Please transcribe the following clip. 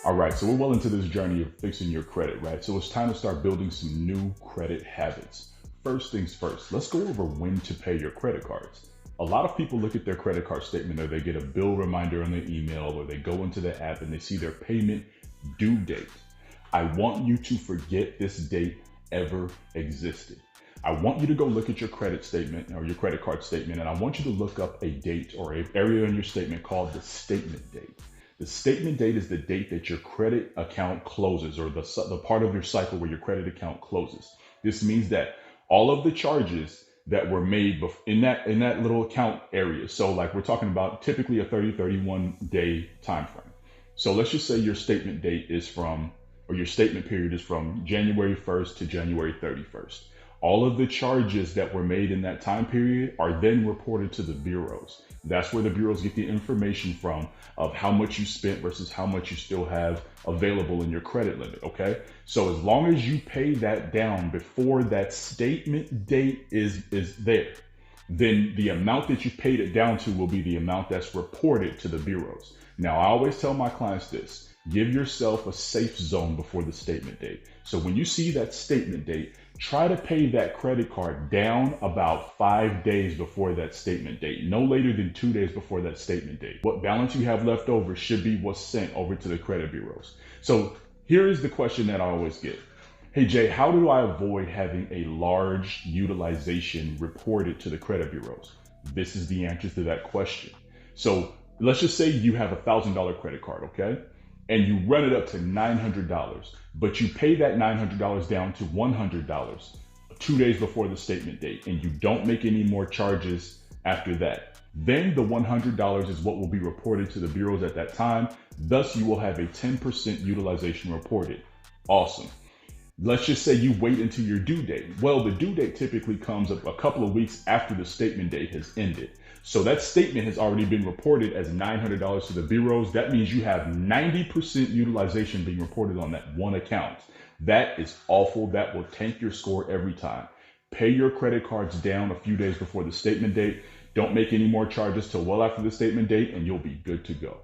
All right, so we're well into this journey of fixing your credit, right? So it's time to start building some new credit habits. First things first, let's go over when to pay your credit cards. A lot of people look at their credit card statement, or they get a bill reminder on their email, or they go into the app and they see their payment due date. I want you to forget this date ever existed. I want you to go look at your credit statement or your credit card statement, and I want you to look up a date or an area in your statement called the statement date. The statement date is the date that your credit account closes, or the part of your cycle where your credit account closes. This means that all of the charges that were made in that little account area. So like we're talking about typically a 31 day time frame. So let's just say your statement date is from, or your statement period is from January 1st to January 31st. All of the charges that were made in that time period are then reported to the bureaus. That's where the bureaus get the information from of how much you spent versus how much you still have available in your credit limit, okay? So as long as you pay that down before that statement date is there, then the amount that you paid it down to will be the amount that's reported to the bureaus. Now, I always tell my clients this: give yourself a safe zone before the statement date. So when you see that statement date, try to pay that credit card down about 5 days before that statement date, no later than 2 days before that statement date. What balance you have left over should be what's sent over to the credit bureaus. So here is the question that I always get. Hey Jay, how do I avoid having a large utilization reported to the credit bureaus? This is the answer to that question. So let's just say you have $1,000 credit card, okay? And you run it up to $900, but you pay that $900 down to $100 2 days before the statement date, and you don't make any more charges after that. Then the $100 is what will be reported to the bureaus at that time. Thus, you will have a 10% utilization reported. Awesome. Let's just say you wait until your due date. Well, the due date typically comes up a couple of weeks after the statement date has ended. So that statement has already been reported as $900 to the bureaus. That means you have 90% utilization being reported on that one account. That is awful. That will tank your score every time. Pay your credit cards down a few days before the statement date. Don't make any more charges till well after the statement date, and you'll be good to go.